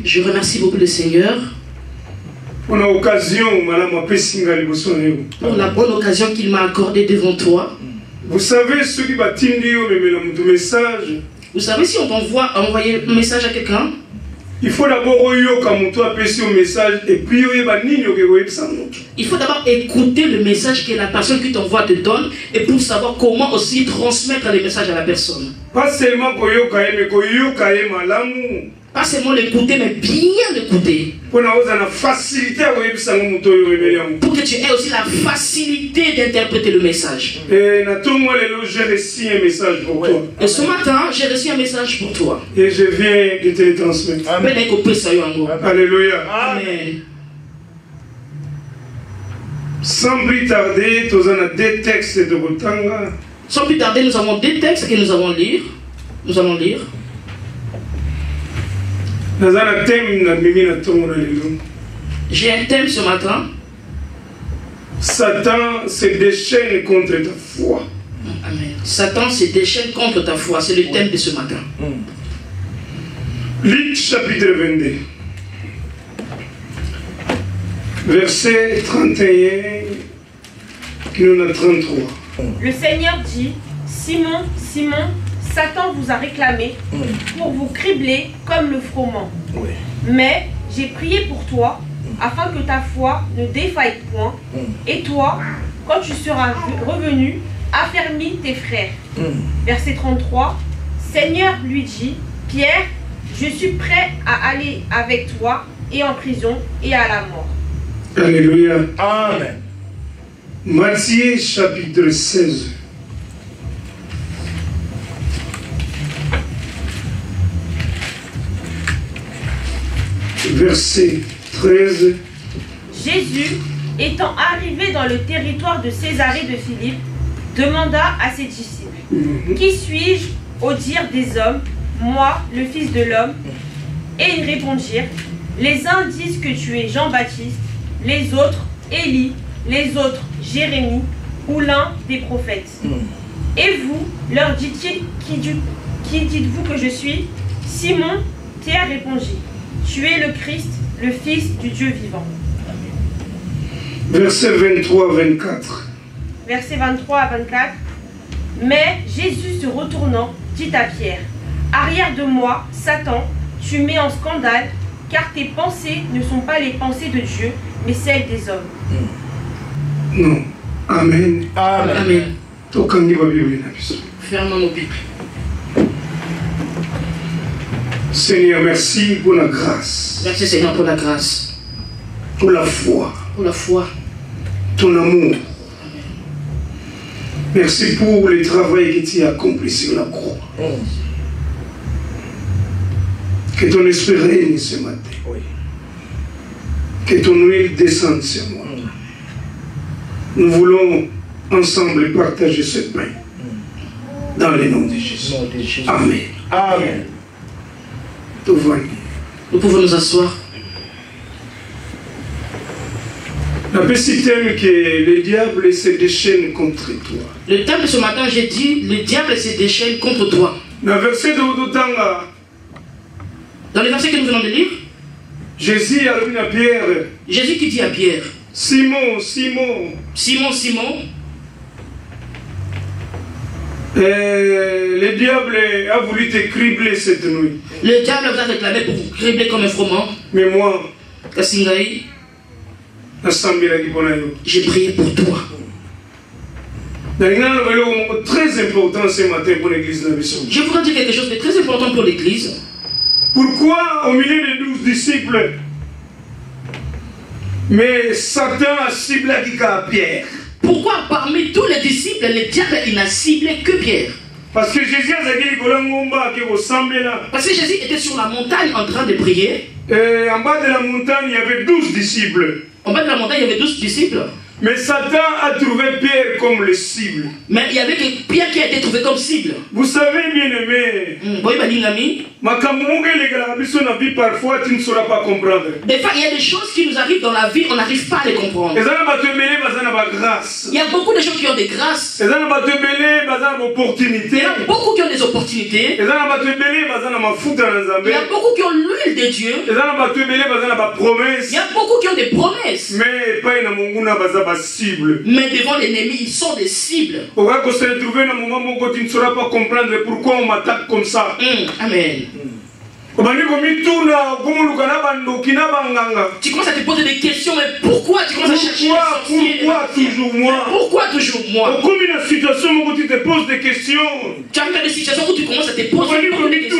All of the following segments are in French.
Je remercie beaucoup le Seigneur pour la bonne occasion qu'il m'a accordée devant toi. Vous savez, ceux qui battent message. Vous savez, si on t'envoie envoyer un message à quelqu'un, il faut d'abord message et puis il faut d'abord écouter le message que la personne qui t'envoie te donne et pour savoir comment aussi transmettre le message à la personne. Pas seulement pas seulement l'écouter, mais bien l'écouter. Pour que tu aies aussi la facilité d'interpréter le message. Et j'ai reçu un message pour toi. Et ce matin, j'ai reçu un message pour toi. Et je viens de te le transmettre. Alléluia. Amen. Sans plus tarder, nous avons deux textes de Rotanga. Sans plus tarder, nous avons deux textes que nous allons lire. Nous allons lire. J'ai un thème ce matin. Satan se déchaîne contre ta foi. Amen. Satan se déchaîne contre ta foi. C'est le thème de ce matin. Luc chapitre 22. Verset 31 à 33. Le Seigneur dit, Simon, Simon, Satan vous a réclamé pour vous cribler comme le froment. Oui. Mais j'ai prié pour toi, afin que ta foi ne défaille point. Et toi, quand tu seras revenu, affermis tes frères. Verset 33. Seigneur lui dit, Pierre, je suis prêt à aller avec toi et en prison et à la mort. Alléluia. Amen. Matthieu chapitre 16. Verset 13. Jésus, étant arrivé dans le territoire de Césarée de Philippe, demanda à ses disciples, Qui suis-je au dire des hommes, moi, le Fils de l'homme? Et ils répondirent, les uns disent que tu es Jean-Baptiste, les autres Élie, les autres Jérémie, ou l'un des prophètes. Et vous, leur dit-il, qui dites-vous que je suis? Simon, Pierre répondit, tu es le Christ, le Fils du Dieu vivant. Verset 23 à 24. Verset 23 à 24. Mais Jésus se retournant, dit à Pierre, arrière de moi, Satan, tu mets en scandale, car tes pensées ne sont pas les pensées de Dieu, mais celles des hommes. Non. Amen. Amen. Amen. Fermons nos Bibles. Seigneur, merci pour la grâce. Merci Seigneur pour la grâce. Pour la foi. Pour la foi. Ton amour. Merci pour le travail que tu as accompli sur la croix. Que ton esprit règne ce matin. Oui. Que ton huile descende sur moi. Nous voulons ensemble partager ce pain. Dans le nom de Jésus. Amen. Amen. Nous pouvons nous asseoir. La petit thème que le diable se déchaîne contre toi. Le thème de ce matin, j'ai dit, le diable se déchaîne contre toi. Dans le verset de Odotanga, dans les versets que nous venons de lire, Jésus a dit à Pierre, Jésus qui dit à Pierre, Simon, Simon, Simon, Simon, le diable a voulu te cribler cette nuit. Le diable vous a réclamé pour vous cribler comme un froment. Mais moi, Kassingaï, j'ai prié pour toi. Très important ce matin pour l'église. Je voudrais dire quelque chose de très important pour l'église. Pourquoi au milieu des 12 disciples, mais Satan a ciblé Pierre? Pourquoi parmi tous les disciples, le diable il n'a ciblé que Pierre? Parce que Jésus était sur la montagne en train de prier. Et en bas de la montagne, il y avait 12 disciples. En bas de la montagne, il y avait 12 disciples. Mais Satan a trouvé Pierre comme le cible. Mais il y avait que Pierre qui a été trouvé comme cible. Vous savez, bien aimé, parfois tu ne sauras pas comprendre. Des fois, il y a des choses qui nous arrivent dans la vie, on n'arrive pas à les comprendre. Il y a beaucoup de gens qui ont des grâces. Il y a beaucoup qui ont des opportunités. Il y a beaucoup qui ont l'huile de Dieu. Il y a beaucoup qui ont des promesses. Mais devant l'ennemi, ils sont des cibles. On va se retrouver dans un moment où tu ne sauras pas comprendre pourquoi on m'attaque comme ça. Amen. Tu commences à te poser des questions, mais pourquoi tu commences à chercher pourquoi toujours moi? Pourquoi toujours moi? Comme une situation où tu te poses des questions. Tu as des situations où tu commences à te poser des questions.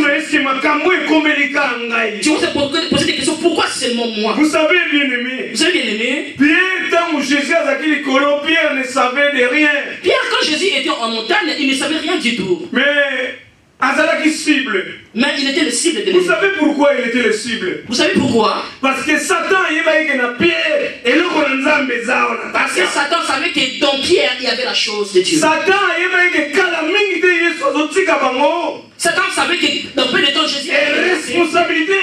Tu commences à poser des questions, pourquoi seulement moi? Vous savez, bien aimé. Vous savez, bien aimé. Pierre, tant où Jésus a dit Pierre ne savait de rien. Pierre, quand Jésus était en montagne, il ne savait rien du tout. Mais il était le cible de l'ennemi. Vous savez pourquoi il était le cible? Vous savez pourquoi? Parce que Satan Parce que Satan savait que dans Pierre il y avait la chose de Dieu. Satan savait que dans peu de temps Jésus et la responsabilité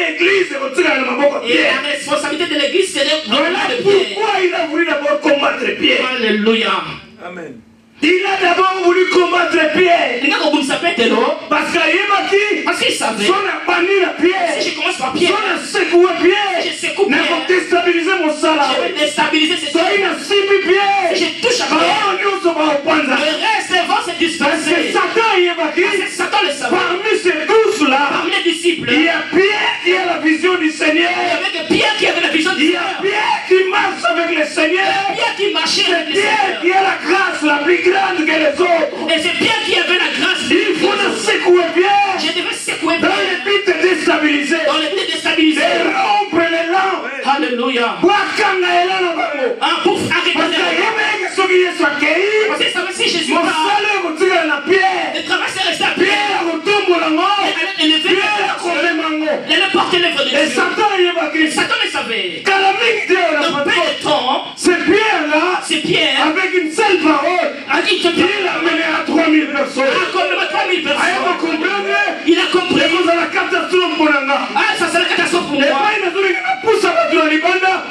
de l'église c'était voilà pourquoi il a voulu d'abord combattre Pierre. Alléluia. Amen. Il a d'abord voulu combattre Pierre. Parce qu'il savait. Si je commence par Pierre, je secoue Pierre. Je secoue Pierre. Je vais déstabiliser mon salaire. Je vais déstabiliser ce salaire. Si je touche à Pierre, le reste va se disperser. Parce que Satan le savait. Parmi ces tous là, parmi les disciples, il y a Pierre qui a la vision du Seigneur. Il y avait que Pierre qui avait la vision du Seigneur. Il y a Pierre qui marche avec le Seigneur. Pierre qui marchait avec le Seigneur. Pierre qui a la grâce la plus grande que les autres. Et c'est Pierre qui avait la grâce. Il faut le secouer Pierre. Je devais secouer Pierre. Dans le but de déstabiliser. Dans le but de déstabiliser. Et rompre l'élan. Alléluia. Pour arrêter parce que ça veut si Jésus le travail c'est resté à Pierre. Il allait porter l'œuvre de Dieu. Et Satan le savait. Dans peu de temps, c'est Pierre avec une seule parole il a mené à 3000 personnes. Il a compris. Ça c'est la catastrophe pour moi.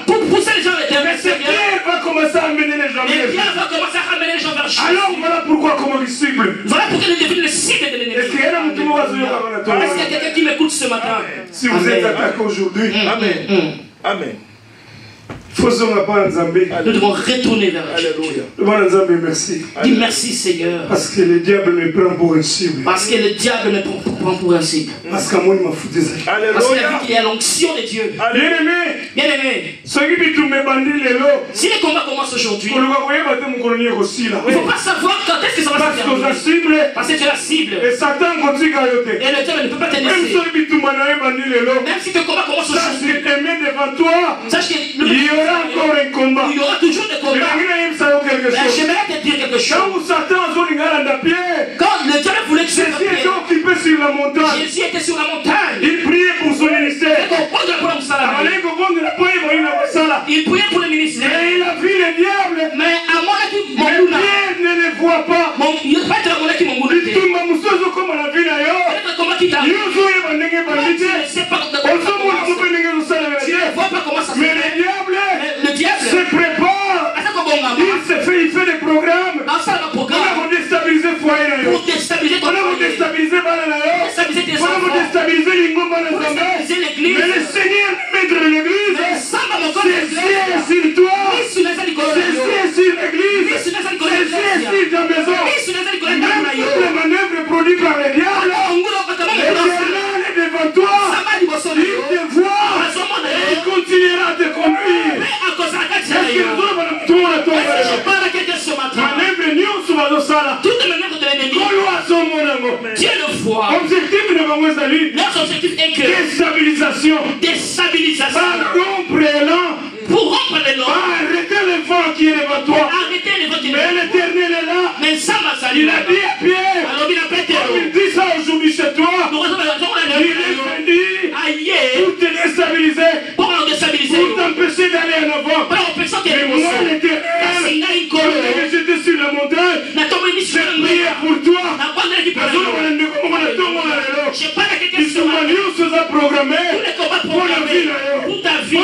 Pour pousser les gens vers le Seigneur. Pierre va commencer à amener les gens vers Pierre va commencer à ramener les gens vers Jésus. Alors voilà pourquoi comment il cible. Voilà pourquoi il devient le cible de l'ennemi. Est-ce qu'il y a quelqu'un qui m'écoute ce matin? Si vous êtes attaqué aujourd'hui, Amen. Amen. Nous devons retourner vers Dieu. Merci. Dis merci Seigneur. Parce que le diable me prend pour un cible. Parce que le diable me prend pour un cible. Parce qu'il m'a foutu. Parce qu'il a vu qu'il y a l'onction de Dieu. Bien aimé. Si les combats commencent aujourd'hui, il ne faut pas savoir quand est-ce que ça va se terminer. Parce que tu es la cible. Et Satan continue à yoter. Et le diable ne peut pas te laisser. Même si le combat commence aujourd'hui, sache que il y aura encore un combat. Il y aura toujours des combats. Mais j'aimerais te dire quelque chose. Quand le diable voulait que tu Jésus était occupé sur la montagne. Jésus était sur la montagne. Il priait pour son ministère. Il priait pour le ministère. Mais il a vu le diable. Mais à mon avis, Pierre ne le voit pas. Il n'y a pas de mon avis, mon il comme la vie d'ailleurs. Comment tu t'as vu? Tu ne sais pas comment ça se mais fait. le diable se prépare. Il fait des programmes. Pour déstabiliser le foyer. Pour déstabiliser ton foyer. Pour déstabiliser tes enfants. Pour déstabiliser l'église. Mais le Seigneur, maître de l'église, c'est sur toi. C'est sur l'église. C'est sur ta maison. Même toutes les manœuvres produites par le diable, l'Éternel est devant toi. Il te voit. Il continuera à te conduire. Toutes les manœuvres de l'ennemi, Dieu le voit. Leur objectif est que déstabilisation. Pour rompre l'élan. Arrêter le vent qui est devant toi. Mais l'Éternel est là. Il a dit à Pierre, il dit ça aujourd'hui chez toi. Il est venu pour te déstabiliser, pour t'empêcher d'aller en avant. Mais moi l'Éternel, tous les combats programmés pour ta vie,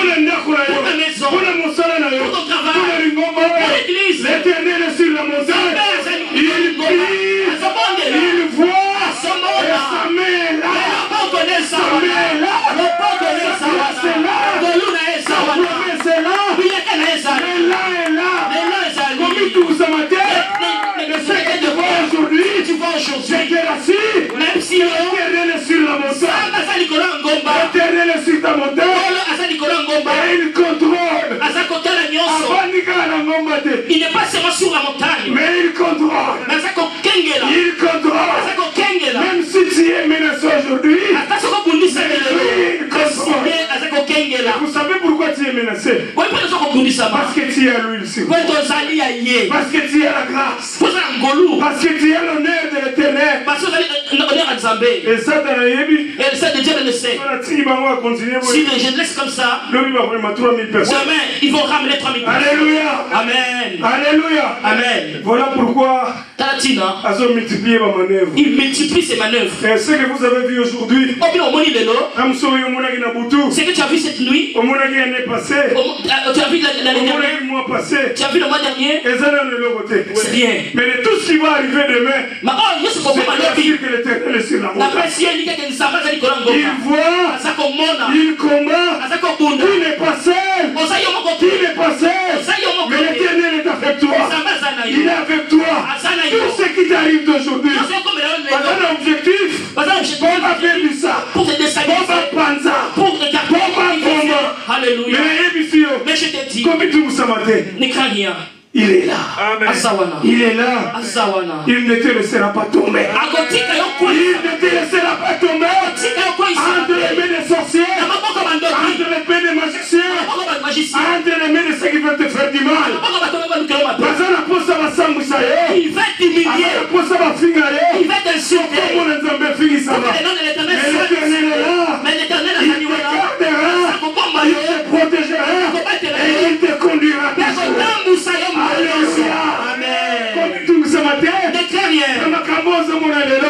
pour ta maison, pour ton travail, pour l'église. L'Éternel est sur la montagne. Il prie, il voit, et sa main est là. Sa main est là. Sa grâce est là. Sa promesse est là. Mais là est là. Comme tout ce matin, le secret de voir aujourd'hui, c'est que là-ci, l'Éternel est sur la montagne. L'Éternel est sur ta montagne. Et il contrôle. Il n'est pas seulement sur la montagne, Mais il contrôle. Il contrôle. Même si tu es menacé aujourd'hui, il contrôle. Vous savez pourquoi tu es menacé? Parce que tu as l'huile sur toi. Parce que tu as la grâce. Parce que tu as l'honneur de l'Éternel. Et ça, tu as si je laisse comme ça, demain ils vont ramener 3000 personnes. Alléluia. Amen. Alléluia. Amen. Voilà pourquoi il multiplie ses manœuvres. Et ce que vous avez vu aujourd'hui, ce que tu as vu cette nuit, tu as vu l'année dernière, tu as vu le mois dernier, c'est rien. mais de tout ce qui va arriver demain, c'est sûr que l'Éternel est sur la montagne. Il voit, il combat, il n'est pas seul, il n'est pas seul, mais l'Éternel est avec toi. Il est avec toi. Tout ce qui t'arrive d'aujourd'hui, pas un objectif, Bomba Bébisa, Bomba Panza, Bomba Bomba. Alléluia. Mais je te dis, ne crains rien. Il est là. Amen. Il est là. Il ne te laissera pas tomber. Il ne te laissera pas tomber. Entre les mains des sorciers, entre les mains des magiciens, entre les mains de ceux qui veulent te faire du mal. Il va t'humilier. Il va t'insulter. Mais l'Éternel il te gardera, il te protégera et il te conduira. Alléluia. Comme tout ce matin, ne crains rien.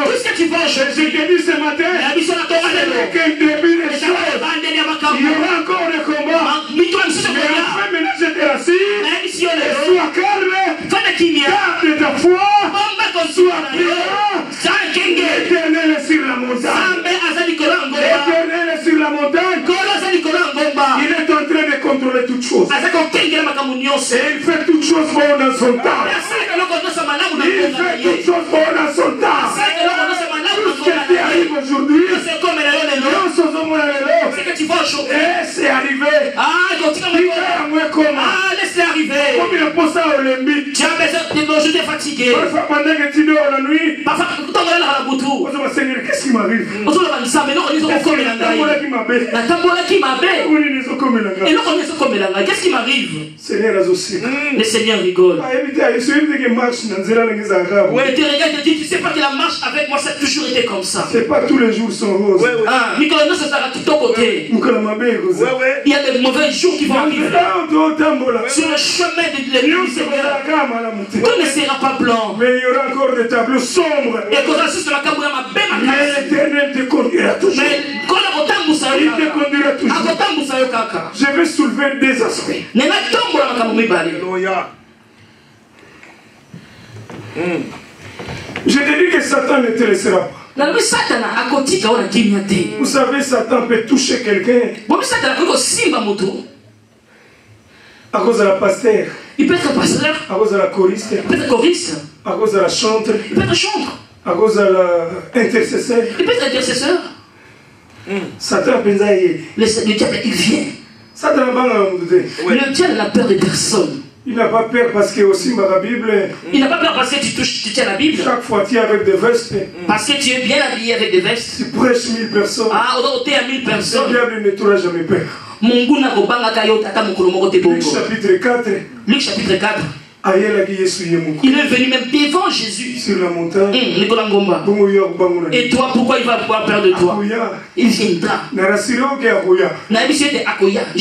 Tout ce que tu vois, je te dis ce matin, c'est qu'un début de choses. Il y aura encore des combats. Mais enfin, maintenant, je te rassure. Sois calme. Garde ta foi. Sois priant. L'Éternel est sur la montagne. L'Éternel est sur la montagne. Il est en train de contrôler toutes choses. Et il fait toutes choses bonnes dans son temps. Il fait toutes choses bonnes dans son temps. Tout ce qui arrive aujourd'hui, ce que tu vois aujourd'hui, c'est arrivé. laisse-les arriver. Tu as besoin de manger, tu es fatigué. Pendant que tu dors la nuit, Parfois, quand on est là, Seigneur, qu'est-ce qui m'arrive? la tambola qui m'appelle. Qu'est-ce qui m'arrive? Le Seigneur rigole. Ouais, tu regardes et tu dis, tu sais pas que la marche avec moi, ça a toujours été comme ça. C'est pas tous les jours sont roses. Nicolas, ça sera tout ton côté. Il y a des mauvais jours qui vont arriver. Sur le chemin de l'église, tout ne sera pas blanc. Mais il y aura encore des tableaux sombres. Et quand on sur la caméra, mais l'Éternel te conduira toujours. Mais quand on Il te conduira toujours. Je vais soulever des aspects. Alléluia. Je te dis que Satan ne te laissera pas. Vous savez, Satan peut toucher quelqu'un à cause de la pasteur, il peut être pasteur, à cause de la choriste, il peut être choriste, à cause de la chantre, il peut être chantre, à cause de l'intercesseur. il peut être intercesseur. Satan le diable, il vient. Satan Le diable n'a peur de personne. Il n'a pas peur parce que aussi dans la Bible, il n'a pas peur parce que tu tiens la Bible. Chaque fois tu es avec des vestes. Parce que tu es bien habillé avec des vestes. Tu prêches 1000 personnes. Tu es à 1000 personnes. Le diable ne t'aura jamais peur. Luc chapitre 4. Luc chapitre 4. Il est venu même devant Jésus. Sur la montagne. Et toi, pourquoi il va avoir peur de toi? Il viendra. Je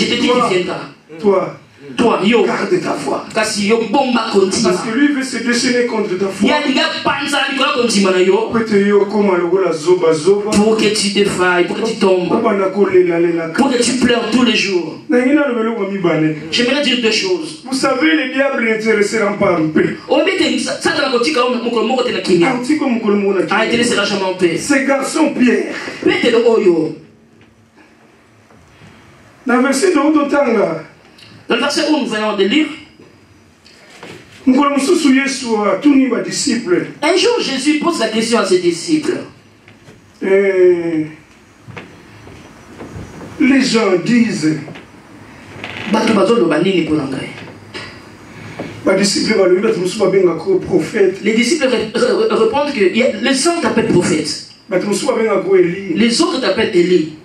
te dis qu'il viendra. Toi, Toi, yo. Garde ta foi. Parce que lui veut se déchaîner contre ta foi. Pour que tu te failles, pour que tu tombes. Pour que tu pleures tous les jours. J'aimerais dire deux choses. Vous savez, les diables ne te laisseront pas en paix. Ah, il te laissera jamais en paix. Ces garçons Pierre. Dans le verset de Odotanga. Dans le verset où nous venons de lire, un jour Jésus pose la question à ses disciples. Les gens disent, les disciples répondent que les gens t'appellent prophète. Les autres t'appellent Élie.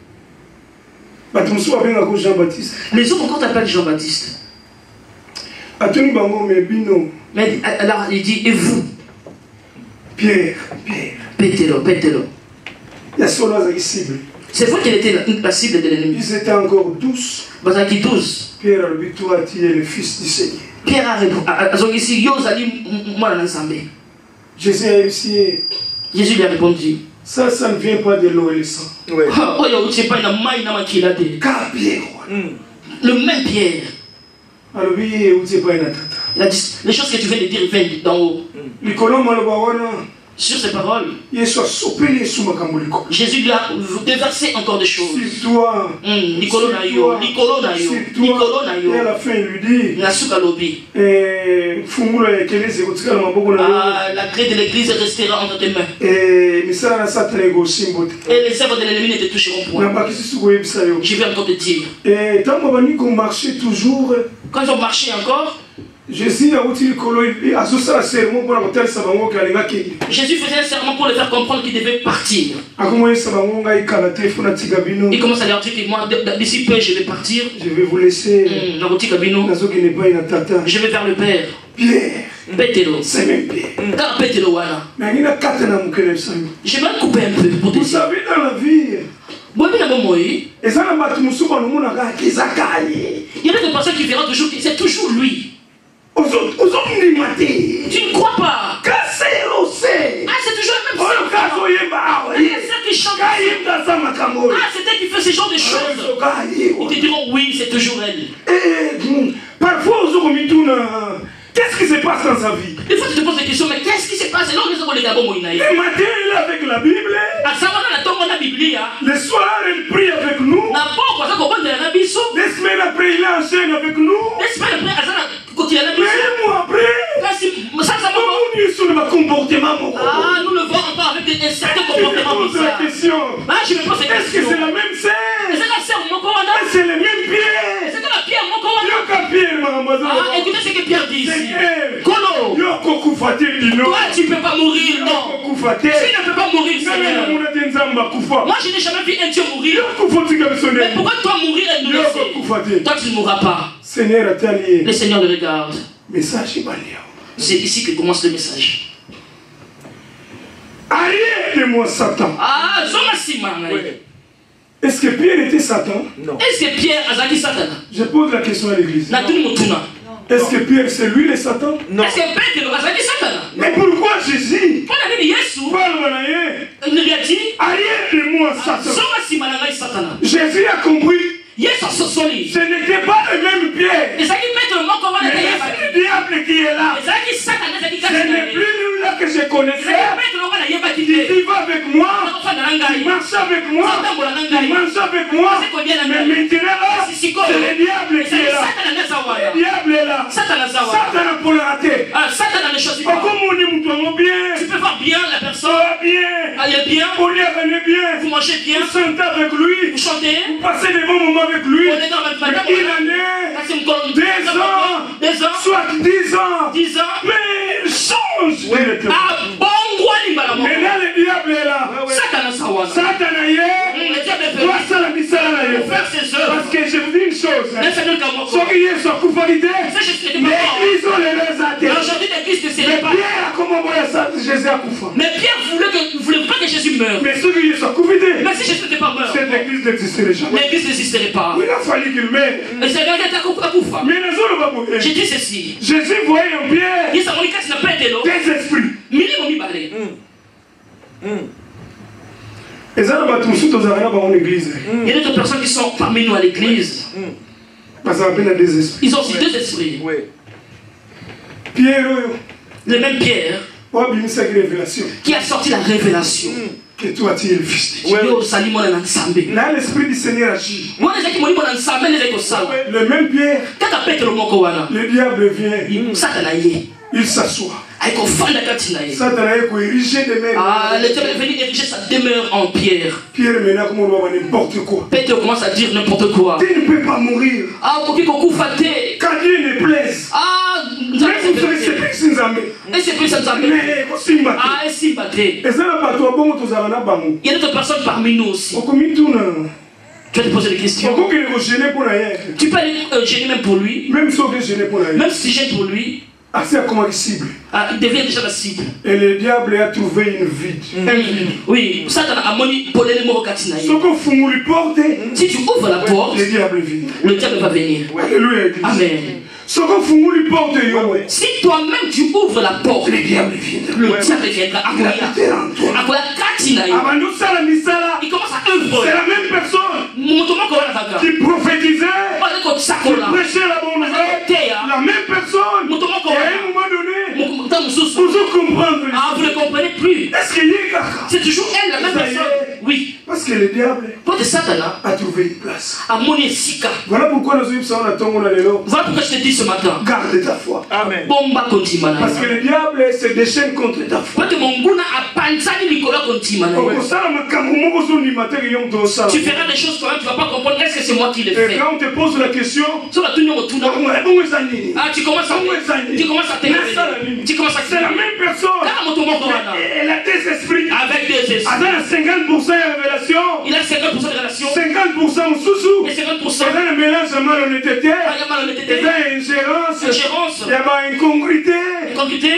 Les autres encore t'appellent Jean-Baptiste. Mais alors il dit, et vous? Pierre. Pételo. C'est vrai qu'il était la cible de l'ennemi. Ils étaient encore 12. Pierre a dit, toi tu es le fils du Seigneur. Pierre a répondu, Jésus lui a répondu, ça ne vient pas de l'eau et le sang. Ouais. Car Pierre. Le même Pierre. Les choses que tu viens de dire viennent d'en haut. Sur ces paroles, Jésus lui a déversé encore des choses. Sur toi. Nicolas Et à la fin, il lui dit, la clé de l'église restera entre tes mains. Et les œuvres de l'ennemi ne te toucheront point. Je vais encore te dire. Quand ils ont marché encore, Jésus faisait un serment pour les faire comprendre qu'ils devaient partir. Il commence à leur dire que moi, d'ici peu, je vais partir. Je vais vous laisser. Je vais vers le Père. Pierre. C'est même Pierre. Car Pételo, voilà. Je vais couper un peu pour te dire. Vous savez, dans la vie, il y a des personnes qui verront toujours que c'est toujours lui. Tu ne crois pas? Ah, c'est toujours le même c'est qui chante. Ah, c'est elle qui fait ce genre de choses. Ils te diront oui, c'est toujours elle. Parfois, qu'est-ce qui se passe dans sa vie? Des fois, tu te poses des questions, mais qu'est-ce qui se passe? Le matin, il est avec la Bible. Le soir, il prie avec nous. Des semaines après, il enchaîne avec nous. Même mois après, nous le voyons encore avec un certain comportement bizarre. Est-ce que c'est la même scène? C'est le même Pierre. Écoutez ce que Pierre dit ici. Toi, tu ne peux pas mourir, non. Tu ne peux pas mourir, Seigneur. Moi, je n'ai jamais vu un Dieu mourir. Mais pourquoi toi mourir et nous laisser? Toi, tu ne mourras pas. Le Seigneur le regarde. C'est ici que commence le message. Arrière de moi, Satan. Ah, ouais. Est-ce que Pierre était Satan? Non. Est-ce que Pierre a dit Satan? Je pose la question à l'église. Est-ce que Pierre c'est lui le Satan? Non. Est-ce que Pierre a dit Satan? Mais pourquoi Jésus? Il lui a dit, arrière de moi, Satan. Jésus a compris. Ce n'était pas le même Pierre. Mais c'est le diable qui est là. Ce n'est plus lui là que je connaissais. Il va avec moi. Il marche avec moi. Il mange avec moi. Mais maintenant là, c'est le diable qui est là. Le diable est là. Satan pour le rater. Tu peux voir bien la personne. Elle est bien. Vous mangez bien. Vous chantez avec lui. Vous chantez. Vous passez des bons moments avec lui. On est dans il en est 2 ans, soit 10 ans. Mais il change. Maintenant le diable est là. Satan est là. Parce que je vous dis une chose. chose. Aujourd'hui, l'église ne serait pas. Mais Pierre voulait pas que Jésus meure. Mais si Jésus n'était pas mort, cette église n'existerait jamais. l'église n'existerait pas. Il a fallu qu'il meure. J'ai dit ceci. Jésus voyait en Pierre des esprits. Il y a d'autres personnes qui sont parmi nous à l'église. Ils ont aussi deux esprits. Pierre, le même Pierre qui a sorti la révélation. Que toi tu es le fils de Dieu. Là l'esprit du Seigneur agit. Le même Pierre, le diable vient, il s'assoit. Satan a érigé des mers. Le diable est venu ériger sa demeure en pierre. Pierre maintenant comment on va n'importe quoi. Peter commence à dire n'importe quoi. Tu ne peux pas mourir. Quand Dieu ne plaise. Il y a d'autres personnes parmi nous aussi. Tu vas te poser des questions. Tu peux aller gêner même pour lui. Même si gêne pour lui. Il devient déjà la cible. Et le diable a trouvé une vide. Oui, Satan a manipulé les mots. Si tu ouvres la porte, le diable va venir. Alléluia. Amen. Si toi-même tu ouvres la porte, le diable viendra. Il commence à œuvrer. C'est la même personne qui prophétisait, qui prêchait la bonne nouvelle. La même personne qui à un moment donné, vous comprendre. Vous ne comprenez plus. Est-ce qu'il y a c'est toujours elle, la même personne. Oui. Parce que le diable a trouvé une place. Voilà pourquoi nous voilà pourquoi je te dis ce matin. Garde ta foi. Amen. Parce que le diable se déchaîne contre ta foi. Tu feras des choses quand même, tu ne vas pas comprendre. Est-ce que c'est moi qui les fais? Et quand on te pose la question, tu commences à t'énerver. C'est la même personne. Elle a des esprits. Avec des esprits. Elle a 50% de révélation. Il a 50% de révélation. 50% sous-sous. Et 50%. Il y a un mélange de malhonnêteté. Il y a ingérence. Il y a incongruité.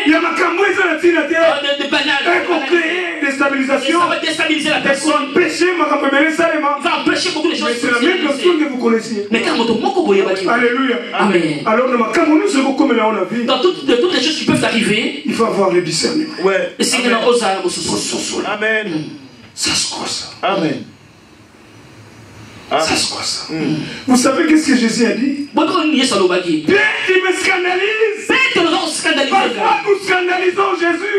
Il y a ma camouise à la tinateur. De banal. Il faut créer des stabilisations. Ça va déstabiliser la personne. Empêcher ma camouise salement. Il va empêcher beaucoup de choses. Mais c'est la même personne que vous connaissez. Mais quand alléluia. Amen. Alors dans ma camouise, comme là on a vu. Dans toutes les choses qui peuvent arriver, il faut avoir le discernement. Ouais. Amen. Ça se croit ça. Amen. Ça se croit ça. Vous savez qu'est-ce que Jésus a dit? Pierre, il me scandalise. Parfois nous scandalisons Jésus.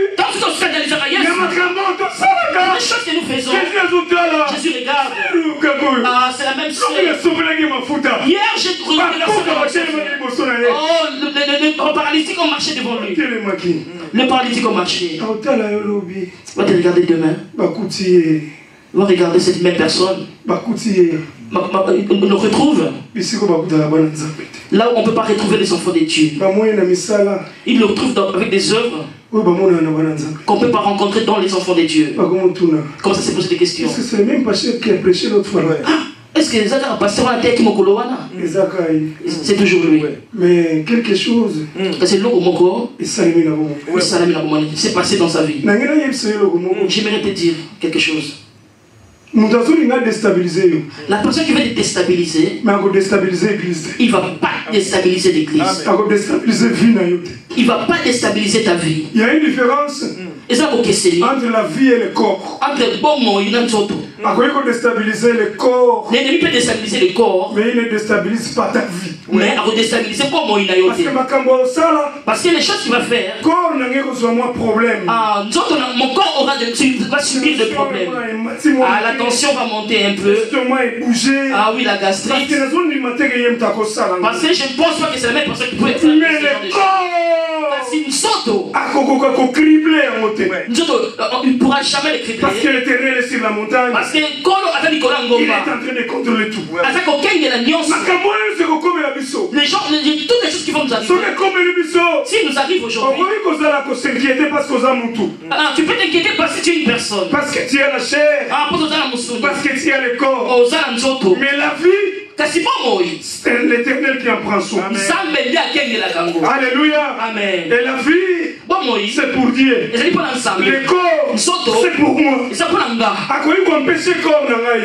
Les choses que nous faisons. Jésus regarde. C'est la même chose. Hier, j'ai trouvé le paralytique ont marché devant lui. Le paralytique ont marché. Va te regarder demain. Va regarder cette même personne. On le retrouve là où on ne peut pas retrouver les enfants de Dieu. Il le retrouve avec des œuvres qu'on ne peut pas rencontrer dans les enfants de Dieu. Comme ça, c'est posé des questions. Est-ce que c'est le même pasteur qui a prêché l'autre fois? Est-ce que les autres pasteurs ont la tête qui m'ont collé? C'est toujours lui. Mais quelque chose. C'est l'eau mon corps. C'est passé dans sa vie. J'aimerais te dire quelque chose. La personne qui veut te déstabiliser, il ne va pas déstabiliser l'église. Il ne va pas déstabiliser ta vie. Il y a une différence entre la vie et le corps. L'ennemi peut déstabiliser le corps, mais il ne déstabilise pas ta vie. Mais il va déstabiliser parce que les choses qu'il va faire, mon corps va subir des problèmes. La tension va monter un peu. Ah oui, la gastrite. Parce que je ne pense pas que c'est la même personne qui peut être. Mais le corps, il ne pourra jamais le cribler. Parce que l'éternel est sur la montagne. Parce que il est en train de contrôler tout. Les gens, toutes les choses qui vont nous arriver, si nous arrivent aujourd'hui, tu peux t'inquiéter parce que tu es une personne. Parce que tu as la chair. Parce que tu as le corps. Mais la vie, C'est l'Éternel qui en prend soin. Alléluia. Amen. Et la vie, c'est pour Dieu. Le corps, c'est pour moi.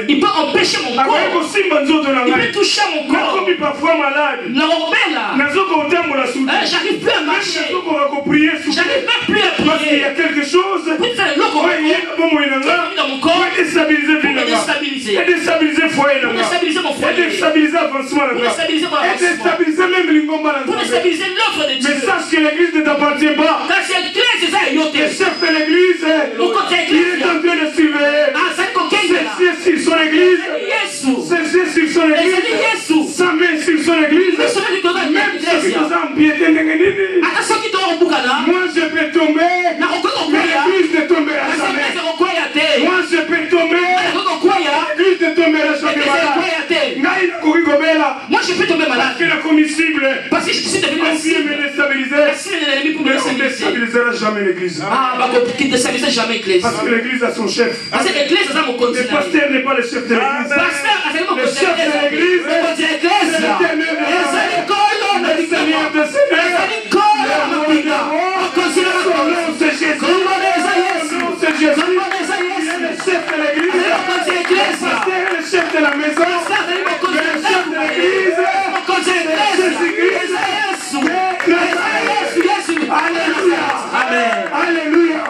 Il peut empêcher mon corps. Il peut toucher mon corps. Je suis parfois malade. J'arrive plus à marcher. J'arrive même plus à parce qu'il y a quelque chose dans mon corps pour me déstabiliser le foyer, pour déstabiliser mon foyer, pour déstabiliser l'avancement, pour déstabiliser même l'ingomba, pour déstabiliser l'œuvre de Dieu. Mais sache que l'église ne t'appartient pas. Le chef de l'église, il est en train de surveiller. C'est sur son église. C'est sur son église. Sa main sur son église. Même ceux qui nous ont empiété. Moi je peux tomber, mais l'église ne tombera jamais. Moi je peux tomber, l'église ne tombera jamais. Moi je peux tomber malade. Parce que la commiscible, parce que je suis devenu la cible. Mais on ne déstabilisera jamais l'église. Qui ne déstabilisera jamais l'église. Parce que l'église a son chef. Parce que l'église a mon continent. Le pasteur n'est pas le chef de l'église. Le chef de l'église, c'est l'éternel de le Seigneur de Seigneur. C'est Jésus. C'est Jésus. Il est le chef de l'église. Le pasteur est le chef de la maison. Le chef de l'église, c'est Jésus-Christ. Alléluia. Alléluia.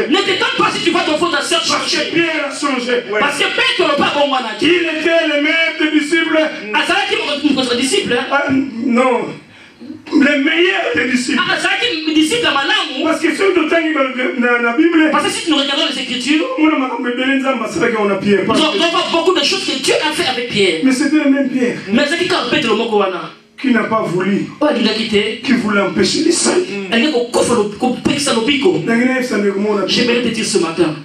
Ne t'étonne pas si tu vois ton frère ta soeur changer. Pierre a changé. Parce que Pierre ne pas bon moi. Il était le meilleur des disciples. Ça va qui votre disciple? Non. Le meilleur des disciples. Parce que ceux de la Bible. Parce que si nous regardons les Écritures, on a Pierre. On voit beaucoup de choses que Dieu a fait avec Pierre. Mais c'était le même Pierre. Mais c'est qui n'a pas voulu. Qui voulait empêcher les saints. J'aimerais te dire ce matin.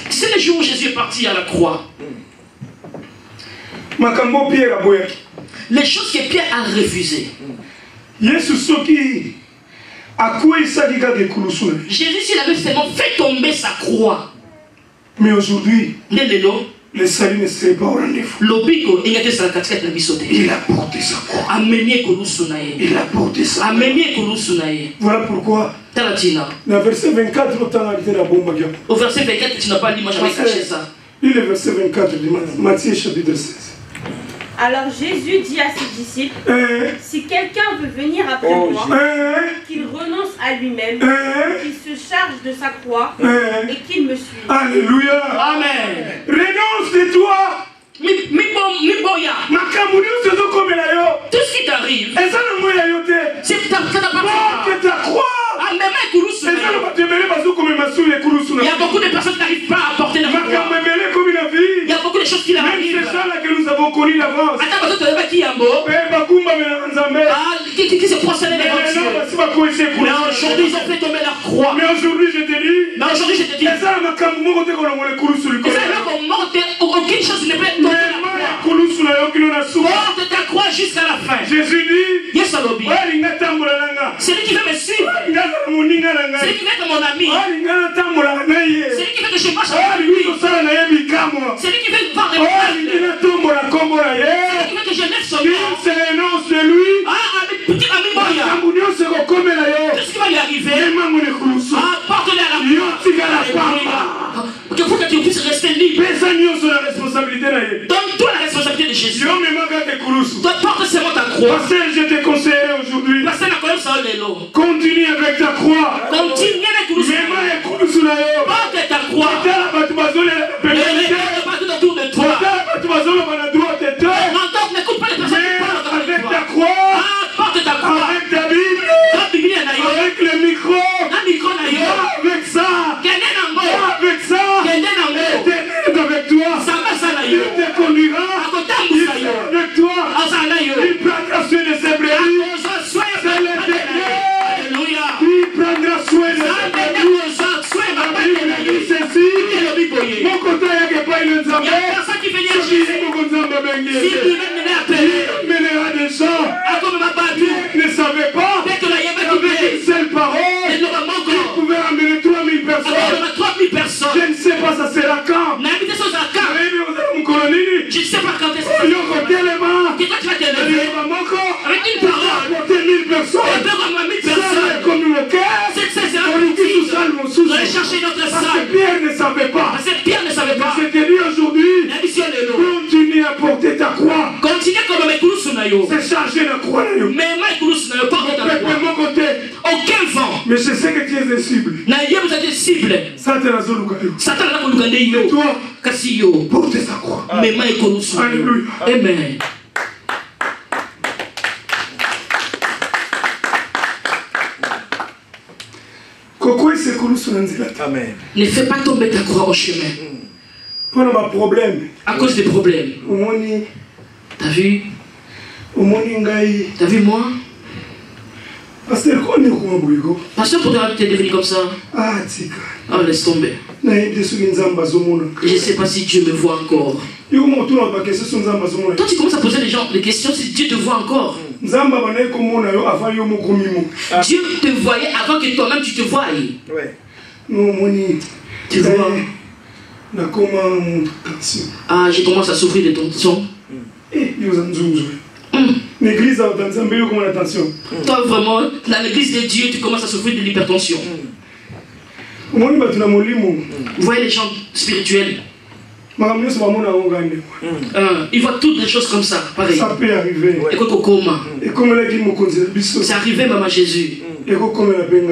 C'est le jour où Jésus est parti à la croix. Les choses que Pierre a refusées. Jésus, s'il avait seulement fait tomber sa croix. Mais aujourd'hui, le salut ne serait pas au rendez-vous. Il a porté sa croix. Il a porté sa croix. Voilà pourquoi. Dans verset 24, au verset 24, tu n'as pas lu, moi j'avais caché ça. Lis le verset 24 de Matthieu chapitre 16. Alors Jésus dit à ses disciples, si quelqu'un veut venir après moi, qu'il renonce à lui-même, qu'il se charge de sa croix et qu'il me suive. Alléluia. Amen. Renonce de toi. Tout ce qui t'arrive, c'est ta croix. Il y a beaucoup de personnes qui n'arrivent pas à porter la croix. Il y a beaucoup de choses qui arrivent. C'est ça que nous avons connu d'avance. Qui se procèdent devant Dieu. Mais aujourd'hui, ils ont fait tomber leur croix. Mais aujourd'hui, je te dis. Aucune chose ne peut tomber la croix. Porte ta croix jusqu'à la fin. Jésus dit. Yes, celui qui veut me suivre. Celui qui veut être mon ami. Celui qui veut que je marche avec lui. Celui qui veut voir des problèmes. Celui qui veut que je lève son nom. De lui. Petit ami Moya. Tout ce qui va lui arriver. Porte-le à la croix. Pour que tu puisses rester libre. Donne-toi la responsabilité de Jésus. Porte seulement ta croix. Pasteur, je te conseillerais aujourd'hui. Continue avec ta croix. Continue avec porte ta croix. Autour de toi. N'écoute pas les personnes qui parlent avec ta croix. Porte ta croix. Avec ta Bible. Avec le micro. Avec ça. Avec ça. L'éternel est avec toi. Il te conduira. Il sera avec toi. Il prendra soin de ses brebis. C'est l'éternel. Il prendra soin de ses brebis. Mon côté est pas une nzambe. Il mènera des gens. Il ne savait pas. Avec une seule parole, il pouvait amener 3000 personnes. Je ne sais pas ça sera quand. avec une parole, on peut 1000 personnes. on peut ramener 1000 personnes. Comme le cœur, Cette saison, on dit tout ça, on allait chercher notre parce salle. que Pierre ne savait pas. Parce que Pierre ne savait pas. Je te dis aujourd'hui, La mission de l'eau. continue à porter ta croix. Continue comme avec Koulousunayo. C'est chargé la croix. Mais moi, Koulousunayo, pas contre la croix. Mon côté. Aucun vent. Mais je sais que tu es un cible. Naïe, vous êtes cible. Ça, tu as la zone. Satan n'a pas eu Et toi, Kassiyo. porte sa croix. Mais moi, Koulousunayo. Alléluia. Amen. Amen. Ne fais pas tomber ta croix au chemin. Pour un problème. À cause des problèmes. T'as vu? T'as vu moi? Pasteur, pourquoi tu es devenu comme ça? Ah, tika. Ah, laisse tomber. Je ne sais pas si Dieu me voit encore. Toi, tu commences à poser des questions si Dieu te voit encore. Dieu te voyait avant que toi-même tu te voyes. Tu vois? Ah, je commence à souffrir de tension. L'église a attention. Toi, vraiment, dans l'église de Dieu, tu commences à souffrir de l'hypertension. Vous voyez les gens spirituels. Ils voient toutes les choses comme ça, pareil. Ça peut arriver. C'est arrivé même à Jésus.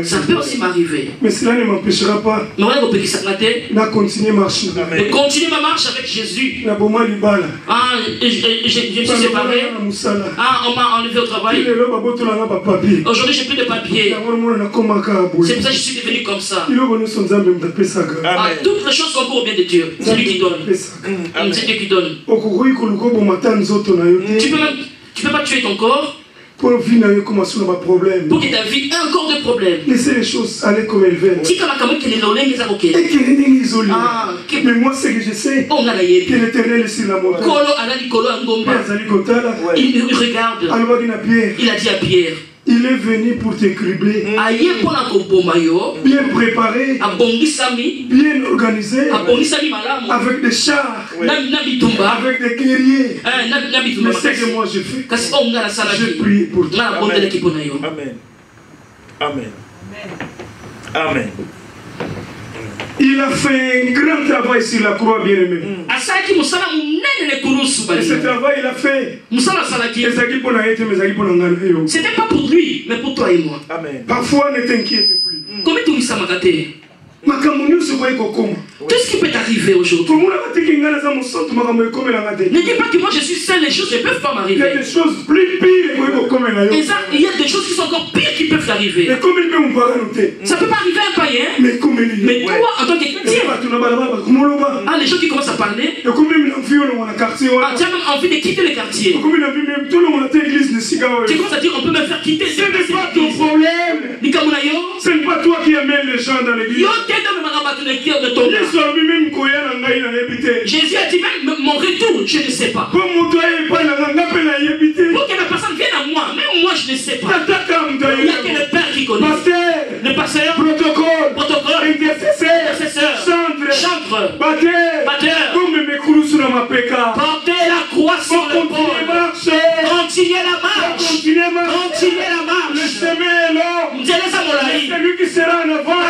Ça peut aussi m'arriver. Mais cela ne m'empêchera pas de continuer marcher. De continuer ma marche avec Jésus. Je me suis séparé. On m'a enlevé au travail. Aujourd'hui, j'ai plus de papier. C'est pour ça que je suis devenu comme ça. Toutes les choses sont pour le bien de Dieu. C'est lui qui donne. C'est Dieu qui donne. Tu peux pas tuer ton corps. Pour que ta vie ait encore des problèmes. Laissez les choses aller comme elles veulent. Mais moi, ce que je sais, que l'Éternel est sur la montagne. Il regarde. Il a dit à Pierre. Il est venu pour te cribler. Bien préparé, bien organisé, avec des chars, avec des guerriers. Mais ce que moi je fais, je prie pour toi. Amen. Amen. Amen. Il a fait un grand travail sur la croix, bien-aimé. Et ce travail, il a fait. C'était pas pour lui, mais pour toi et moi. Amen. Parfois, ne t'inquiète plus. Tout ce qui peut t'arriver aujourd'hui. Ne dis pas que moi je suis seul, les choses ne peuvent pas m'arriver. Il y a des choses plus pires. Il y a des choses qui sont encore pires qui peuvent t'arriver. Ça ne peut pas arriver à un païen. Mais toi, en tant que chrétien, les gens qui commencent à parler, tu as même envie de quitter le quartier. Tu commences à dire on peut me faire quitter. Ce n'est pas ton problème. Ce n'est pas toi qui amène les gens dans l'église. Jésus a dit même mon retour, je ne sais pas. Pour que la personne vienne à moi, même moi je ne sais pas. Il n'y a que le Père qui connaît. Le pasteur, protocole, intercesseur, chantre, batteur. Portez la croix sur le pôle. Continuez la marche. Le chemin est long. Celui qui sera en avant,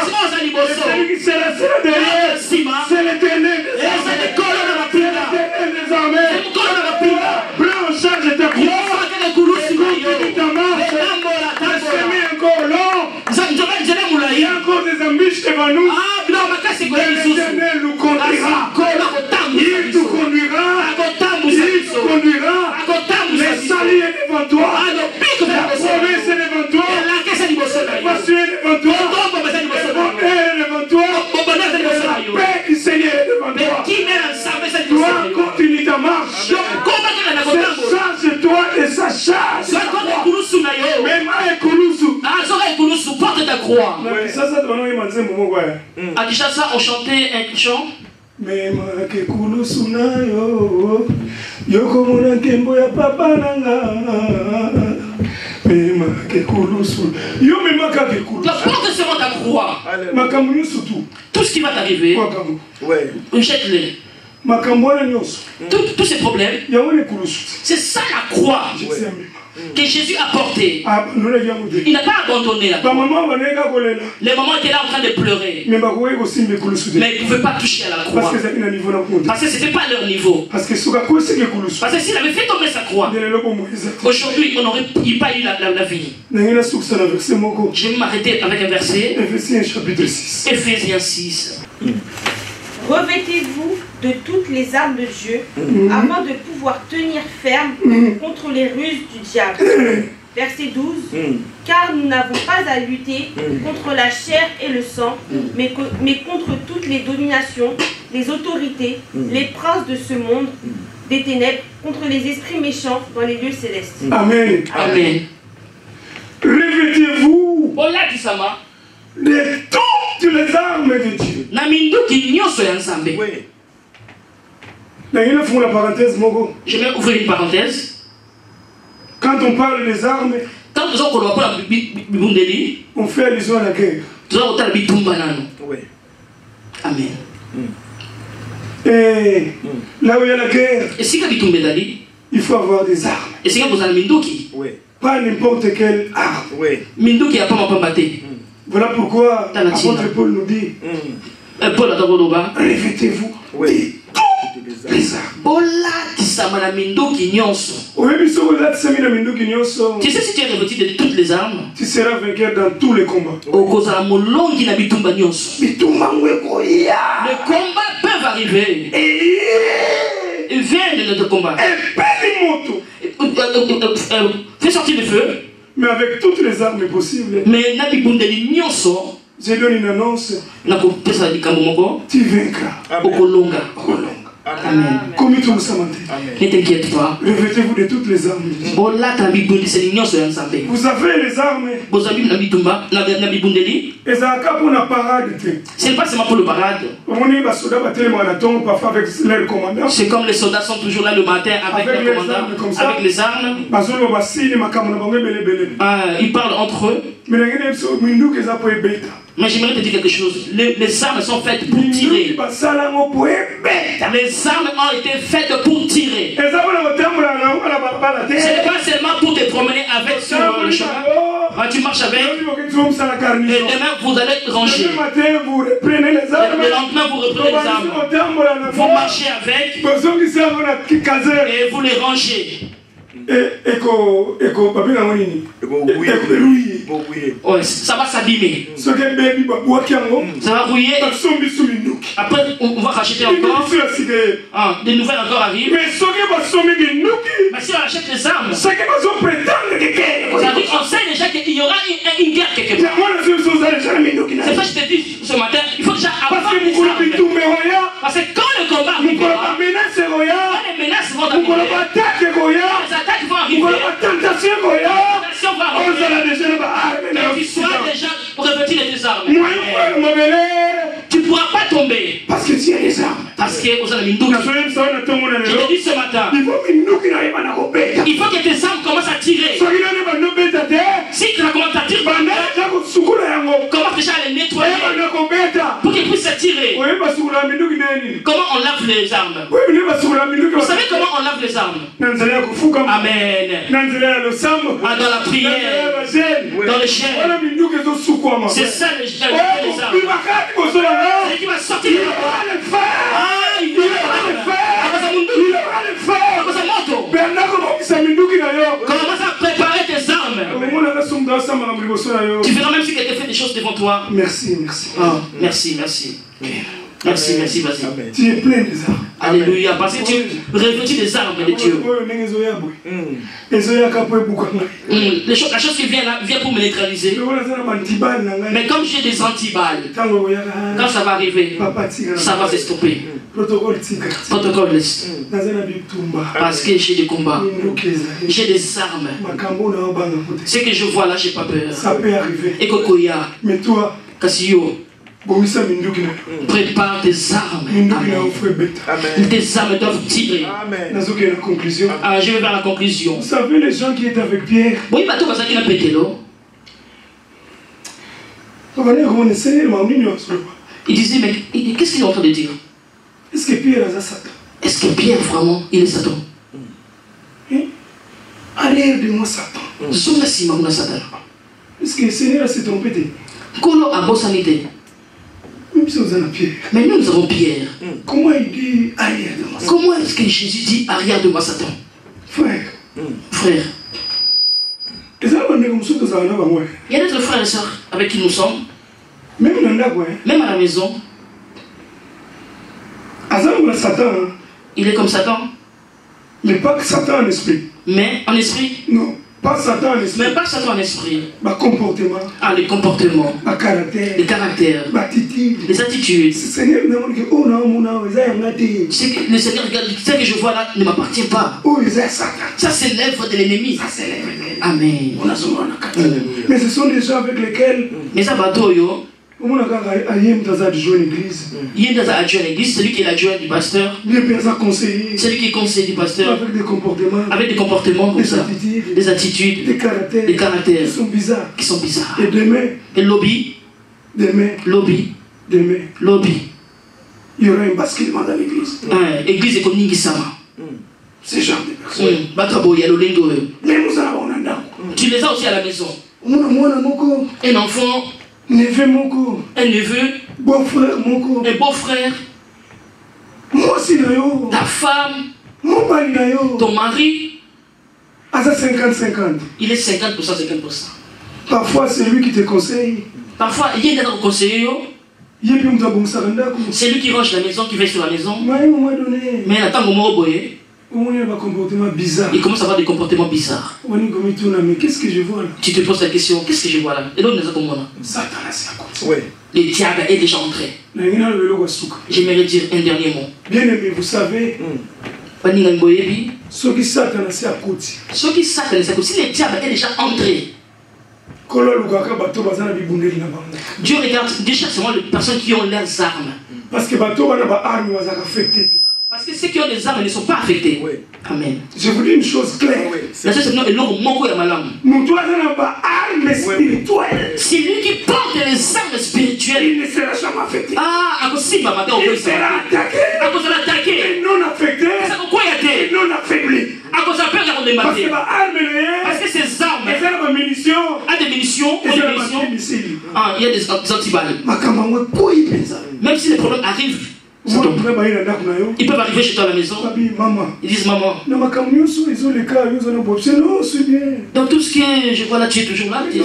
celui qui sera derrière, c'est l'Éternel des armées. Prends en charge ta croix. Continue ta marche. Le chemin est encore long. Il y a encore des embûches devant nous. L'Éternel nous conduira. Il nous conduira. Le salut est devant toi. La promesse est devant toi. La passion est devant toi. Le bonheur est devant toi. La paix du Seigneur est devant toi. Toi, continue ta marche. Charge-toi de sa charge. Même avec Koulousou. Porte ta croix. Ça, À Kinshasa, on chantait un chant. Mema ke Koulousou na yo. Yoko mona nkembo ya papa nanga. Mema ke Koulousou. Yo mema ka ke Koulousou. Porte seulement ta croix. Makamu surtout. Tout ce qui va t'arriver. Ouais. Jette-les. Tous ces problèmes. C'est ça la croix. que Jésus a porté. Il n'a pas abandonné la croix. Les mamans étaient là en train de pleurer. Mais ils ne pouvaient pas toucher à la croix. Parce que ce n'était pas leur niveau. Parce que s'il avait fait tomber sa croix, aujourd'hui, on n'aurait pas eu la vie. Je vais m'arrêter avec un verset. Ephésiens 6. Revêtez-vous de toutes les armes de Dieu afin de pouvoir tenir ferme contre les ruses du diable. Verset 12. Car nous n'avons pas à lutter contre la chair et le sang, mais contre toutes les dominations, les autorités, les princes de ce monde, des ténèbres, contre les esprits méchants dans les lieux célestes. Amen. Amen. Revêtez-vous de toutes les armes de Dieu. Oui. Je vais ouvrir une parenthèse. Quand on parle des armes, on fait allusion à la guerre. Oui. Amen. Et là où il y a la guerre, il faut avoir des armes. Oui. Pas n'importe quelle arme. Oui. Voilà pourquoi l'apôtre Paul nous dit revêtez-vous de toutes les armes. Tu sais, si tu es revêtu de toutes les armes, tu seras vainqueur dans tous les combats. Le combat peut arriver. Il vient de notre combat. Fais sortir le feu. Mais avec toutes les armes possibles, j'ai donné une annonce. Tu vaincras. Amen. Amen. Ne t'inquiète pas. Revêtez-vous de toutes les armes. Vous avez les armes. C'est pas seulement pour le parade. C'est comme les soldats sont toujours là le matin avec le commandant, avec les armes. Ils parlent entre eux. Mais j'aimerais te dire quelque chose. Les armes sont faites pour tirer. Les armes ont été faites pour tirer. Ce n'est pas seulement pour te promener avec sur le chemin. Tu marches avec. Et demain, vous allez ranger. Le lendemain, vous reprenez les armes. Vous marchez avec. Et vous les rangez. Ouais, ça va s'abîmer. Ça va rouiller. Après, on va racheter encore. Des nouvelles encore arrivent. Mais si on achète les armes, ça veut dire qu'on sait déjà qu'il y aura une guerre quelque part. C'est ça que je te dis ce matin. Il faut déjà avoir des armes. Parce que quand le combat arrivera, quand les menaces vont arriver, les attaques vont arriver, la tentation va arriver, et tu sois déjà revêtu de tes armes. Tu ne pourras pas tomber. Parce que tu as les armes. Parce que vous avez une double. Je te dis ce matin, il faut que tes armes commencent à tirer. Si tu as commencé à tirer, commence déjà à les nettoyer pour qu'ils puissent se tirer. Comment on lave les armes? Vous savez comment on lave les armes? Amen. Dans la prière, dans le chien. C'est ça les armes. C'est qui va sortir de la il commence à préparer tes armes. Tu verras même si quelqu'un fait des choses devant toi. Merci. Merci. Merci, vas-y. Tu es plein des armes. Alléluia. Parce que tu revêtis des armes de Dieu. La chose qui vient là vient pour me neutraliser. Mais comme j'ai des antiballes, quand ça va arriver, ça va se stopper. Protocole. Parce que j'ai des combats. J'ai des armes. Ce que je vois là, j'ai pas peur. Ça peut arriver. Et Kokoya. Mais toi, Cassio, prépare tes armes. Amen. Tes armes doivent tirer. Amen. Je vais vers la conclusion. Vous savez, les gens qui étaient avec Pierre, il disait, mais qu'est-ce qu'il est en train de dire? Est-ce que Pierre est Satan? Est-ce que Pierre vraiment, il est Satan? Arrière de moi, Satan. Est-ce que le Seigneur s'est trompé? Même si vous avez Pierre. Mais nous avons Pierre. Comment il dit arrière de moi, Satan? Comment est-ce que Jésus dit arrière de moi, Satan? Frère. Frère. Il y a d'autres frères et sœurs avec qui nous sommes. Même à la maison. Il est comme Satan. Mais pas que Satan en esprit. Mais en esprit. Non, pas Satan en esprit. Mais pas Satan en esprit. Comportement. Ah, les comportements. Caractère. Les caractères. Les attitudes. Le Seigneur regarde, ce que je vois là ne m'appartient pas. Ça c'est l'œuvre de l'ennemi. Amen. Mais ce sont des gens avec lesquels. Mais ça va celui qui est l'adjoint du pasteur, celui qui est conseiller du pasteur, avec des comportements comme ça, des attitudes, des caractères qui sont bizarres. Et lobby, il y aura un basculement dans l'église. Église est comme Ningisama. Ce genre de personnes. Tu les as aussi à la maison. Un enfant. Un neveu, beau-frère, un beau-frère, ta femme, ton mari, il est 50%, 50%. Parfois, c'est lui qui te conseille. Parfois, il y a un conseiller. C'est lui qui range la maison, qui veille sur la maison. Mais attends, il commence à avoir des comportements bizarres. Mais qu'est-ce que je vois là? Tu te poses la question, qu'est-ce que je vois là? Et l'autre, le diable est déjà entré. J'aimerais dire un dernier mot. Bien aimé, vous savez, ceux qui Satan c'est à côté. Si le diable est déjà entré, Dieu regarde déjà seulement les personnes qui ont leurs armes. Parce que Parce que ceux qui ont des armes ne sont pas affectés. Oui. Amen. Je vous dis une chose claire. La chose c'est que nous doit avoir armes spirituelles. C'est lui qui porte les armes spirituelles. Il ne sera jamais affecté. Ah, à cause il sera attaqué. À cause de l'attaquer. Non affecté. Non affaibli. À cause de la peur de parce que ces armes a des munitions. Ah, il y a des antiballes. Même si les problèmes arrivent, ils peuvent arriver chez toi à la maison. Ils disent maman. Dans tout ce que je vois là, tu es toujours là. Mais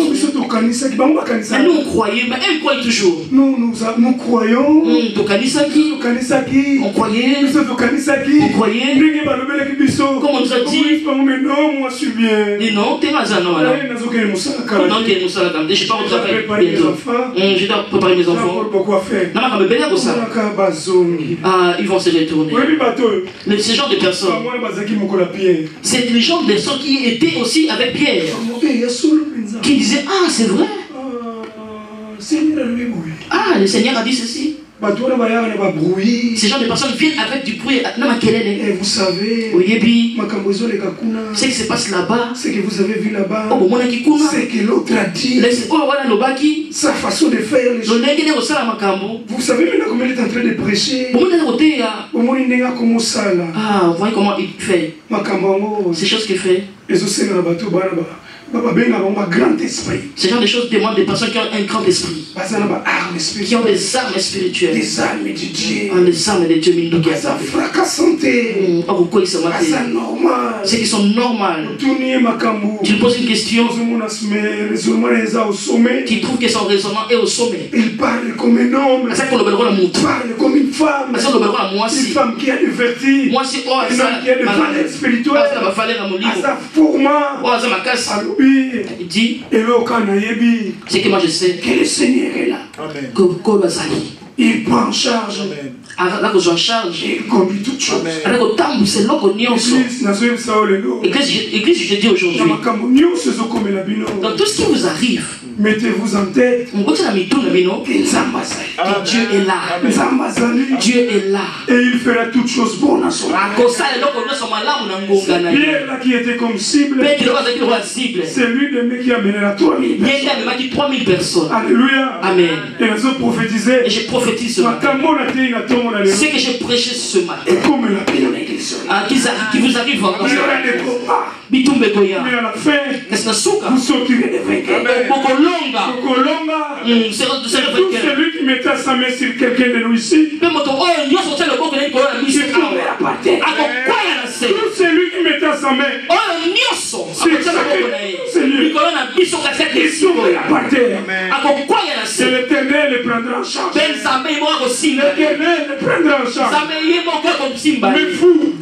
nous on croyait, mais eux croient toujours. Nous croyons. On croyait. Comme on nous a dit. Et non, t'es mal non. Non, t'es nous ça là. Je sais pas au travail bientôt. Je dois préparer mes enfants. Ah, ils vont se retourner. Mais ce genre de personnes, c'est les gens de personnes qui étaient aussi avec Pierre, qui disaient ah c'est vrai. Ah, le Seigneur a dit ceci. Ces gens de personnes viennent avec du bruit. Et vous savez, ce qui se passe là-bas, ce que vous avez vu là-bas, ce que l'autre a dit, sa façon de faire les choses. Vous savez maintenant comment il est en train de prêcher. Ah, vous voyez comment il fait. Ces choses qu'il fait. Ce genre de choses demandent des personnes qui ont un grand esprit, qui ont des armes spirituelles, des armes de Dieu, les armes de Dieu, c'est qui sont normales. Tu poses une question, qui trouve que son raisonnement est au sommet. Il parle comme un homme, il parle comme une femme, une femme qui a du vertige, un homme qui a de valeur spirituelle, il dit, c'est que moi je sais que le Seigneur est là. Il prend en charge. Il conduit toutes choses. Église, je dis aujourd'hui, dans tout ce qui vous arrive, mettez-vous en tête que Dieu est là. Dieu est là. Et il fera toutes choses bonnes à son Pierre là qui était comme cible, c'est lui de qui amènera 3000 personnes. Alléluia. Amen. Et les autres prophétisaient. Et je prophétise ce matin. Ce que j'ai prêché ce matin, qui vous arrive encore. Il y aura des combats. Mais à la fin, vous sortirez des vainqueurs. Tout celui qui mettait sa main sur quelqu'un de nous ici, tout celui qui mettait sa main sur c'est l'Éternel le prendra en charge. L'Éternel le prendra en charge. Mais vous,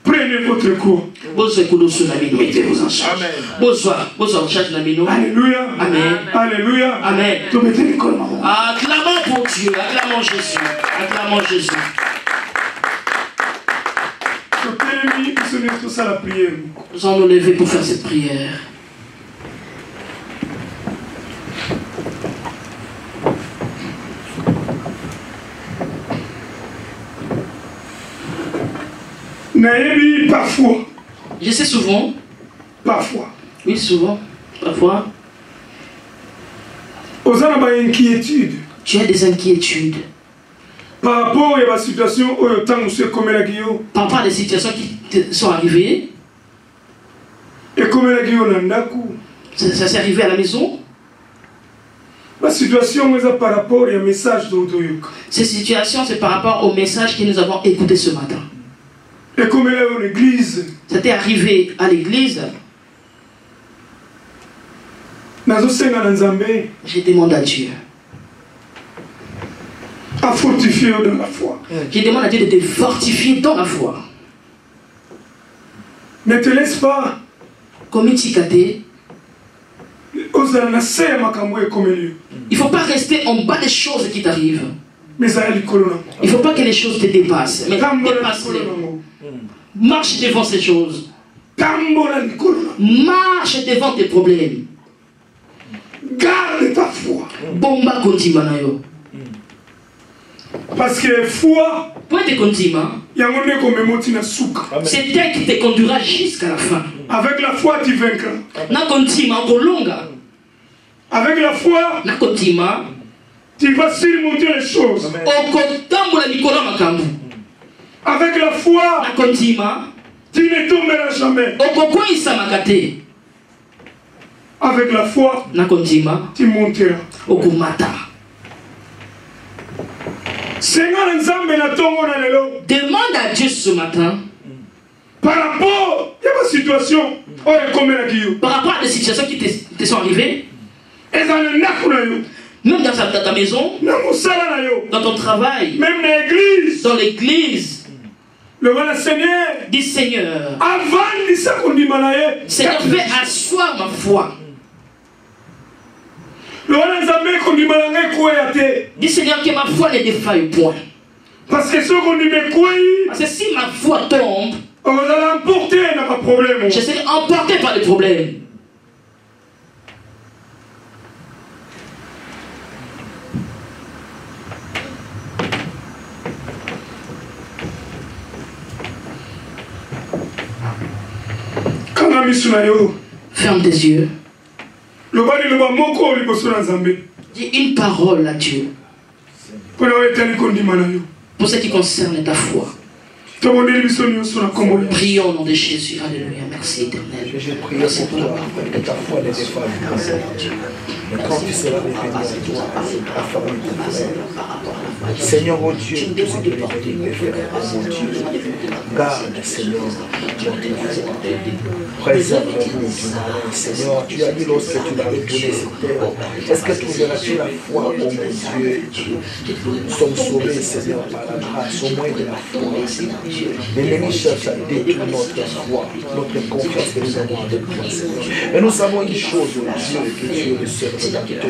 prenez votre cours. Mettez-vous en charge. Alléluia. Amen. Alléluia. Amen. Acclamons pour Dieu. Acclamons Jésus. Acclamons Jésus. Tous à la prière. Nous allons nous lever pour faire cette prière. Parfois. Je sais souvent. Parfois. Oui, souvent. Parfois. Inquiétude. Tu as des inquiétudes. Par rapport à la situation par rapport à des situations qui sont arrivées. Et ça s'est arrivé à la maison. La situation est par rapport au message. Ces situations, c'est par rapport au message que nous avons écouté ce matin. Et comme elle est à l'église. C'était arrivé à l'église. Je demande à Dieu. À fortifier dans la foi. Je demande à Dieu de te fortifier dans la foi. Ne te laisse pas. Comme il ne faut pas rester en bas des choses qui t'arrivent. Il ne faut pas que les choses te dépassent. Mais dépasse-les. Marche devant ces choses. Marche devant tes problèmes. Garde ta foi. Bomba kontimanayo. Parce que foi, c'est elle qui te conduira jusqu'à la fin. Avec la foi, tu vaincras. Avec la foi, tu vas surmonter les choses. Avec la foi, tu ne tomberas jamais. Avec la foi, tu monteras. Demande à Dieu ce matin. Par rapport à la situation, par rapport à des situations qui te sont arrivées, même dans ta maison, dans ton travail, même dans l'église, dis Seigneur, Seigneur, fais asseoir ma foi. Dis Seigneur que ma foi ne défaille point. Parce que si ma foi tombe, je serai emporté par les problèmes. Ferme tes yeux. Dis une parole à Dieu. Pour ce qui concerne ta foi. Prions au nom de Jésus. Alléluia. Merci éternel. Merci pour la parole que ta foi ne défaille pas. Mais quand tu seras revenu à toi, ta famille te Seigneur, oh Dieu, tout ce qui est venu faire, mon Dieu, garde, Seigneur, préserve-nous du mal. Seigneur, tu as dit lorsque tu m'as retourné cette terre, est-ce que trouveras-tu la foi, oh mon Dieu? Nous sommes sauvés, Seigneur, par la grâce, au moins de la foi. L'ennemi cherche à détruire notre foi, notre confiance que nous avons avec toi, Seigneur. Mais nous savons une chose, oh Dieu, que tu es le seul rédempteur.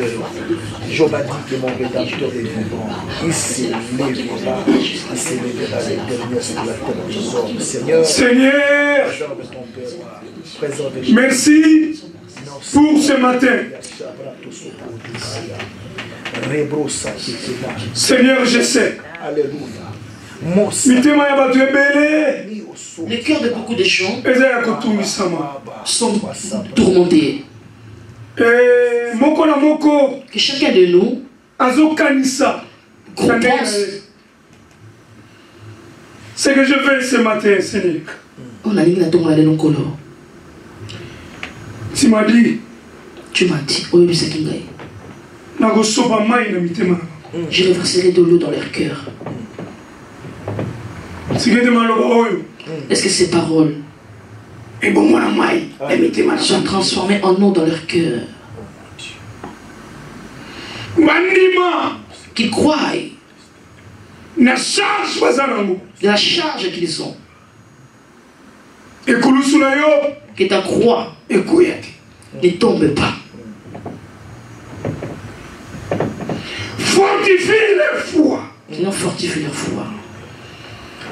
Job a dit que mon rédempteur est vivant. Il s'élèvera les derniers sur la terre des hommes. Seigneur, merci pour ce matin. Seigneur, je sais. Alléluia. Les cœurs de beaucoup de gens sont tourmentés. Que chacun de nous pense Ce que je fais ce matin, Seigneur. Tu m'as dit. Tu m'as dit, je reverserai de l'eau dans leur cœur. Est-ce que ces paroles sont transformées en eau dans leur cœur? Qu'ils croient de la charge qu'ils ont. Que ta croix ne tombe pas. Fortifie leur foi. Sinon, fortifie leur foi.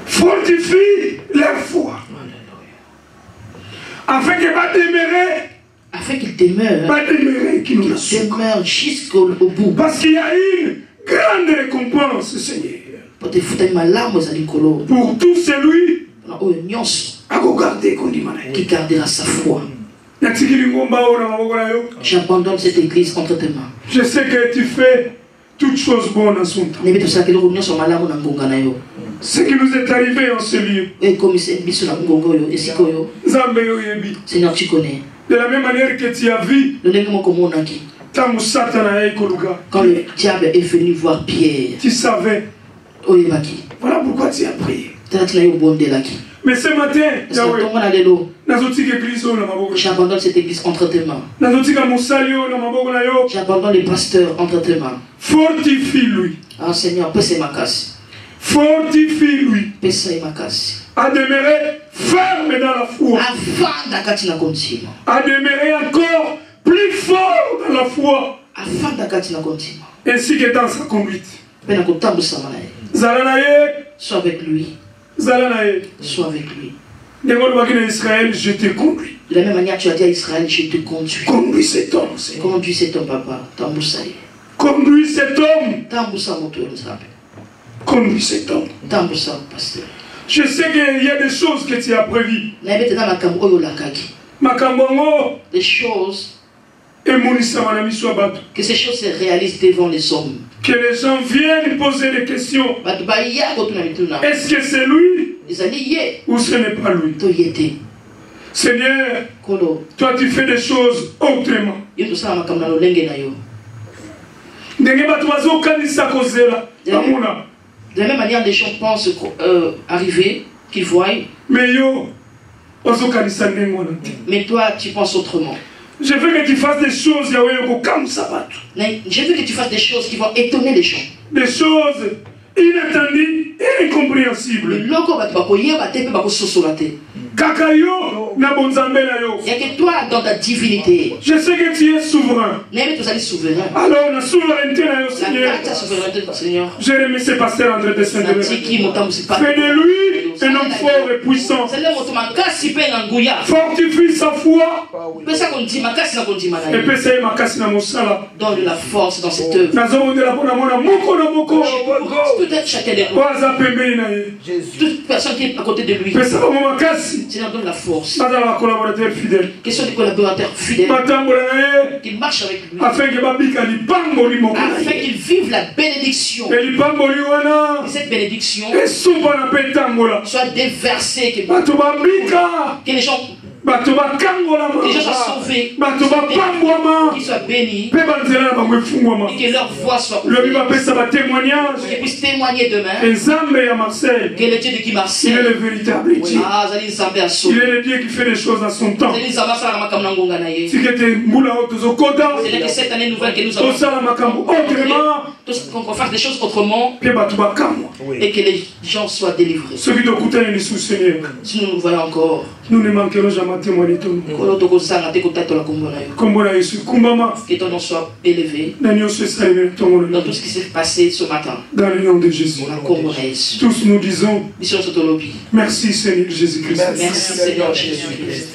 Fortifie leur foi. Afin qu'ils demeurent jusqu'au bout. Parce qu'il y a une grande récompense, Seigneur. Pour tout celui qui gardera sa foi. J'abandonne cette église entre tes mains. Je sais que tu fais toutes choses bonnes en son temps. Ce qui nous est arrivé en ce lieu, Seigneur, tu connais. De la même manière que tu as vu quand le diable est venu voir Pierre, tu savais. Voilà pourquoi tu as prié. Mais ce matin, j'abandonne cette église entre tes mains. J'abandonne les pasteurs entre tes mains. Fortifie-lui. Ah Seigneur, passe ma casse. Fortifie-lui. Passe ma casse. À demeurer ferme dans la foi. À demeurer encore plus fort dans la foi. Ainsi que dans sa conduite. Sois avec lui. Sois avec lui. De la même manière, tu as dit à Israël, je te conduis. Conduis cet homme. Conduis cet homme, papa. Conduis cet homme. Conduis cet homme. Je sais qu'il y a des choses que tu as prévues. Des choses. Que ces choses se réalisent devant les hommes. Que les gens viennent poser des questions. Est-ce que c'est lui ou ce n'est pas lui? Seigneur, toi tu fais des choses autrement. De la même manière, les gens pensent arriver, qu'ils voient. Mais toi, tu penses autrement. Je veux que tu fasses des choses, comme ça. Je veux que tu fasses des choses qui vont étonner les gens. Des choses inattendues et incompréhensibles. Il n'y a que toi dans ta divinité. Je sais que tu es souverain. Alors la souveraineté Seigneur. Je remets ce pasteur entre tes saints. Fais de lui un homme fort et puissant. Fortifie sa foi. Et donne la force dans cette œuvre. Peut-être chacun de nous. Toute personne qui est à côté de lui. Seigneur, donne la force. Qu'ils soient des collaborateurs fidèles. Qu'ils marchent avec lui. Afin qu'ils vivent la bénédiction. Et cette bénédiction soit déversée. Que les gens soient sauvés, qu'ils soient bénis, et que leur voix soit ouverte, qu'ils puissent témoigner demain que le Dieu de qui Marseille, il est le véritable Dieu. Il est le Dieu qui fait des choses à son temps. C'est que cette année nouvelle que nous avons, qu'on fasse des choses autrement, et que les gens soient délivrés. Si nous nous voyons encore, nous ne manquerons jamais à témoigner ton nom. Que ton nom soit élevé dans tout ce qui s'est passé ce matin. Dans le nom de Jésus. Tous nous disons merci Seigneur Jésus-Christ. Merci Seigneur Jésus-Christ.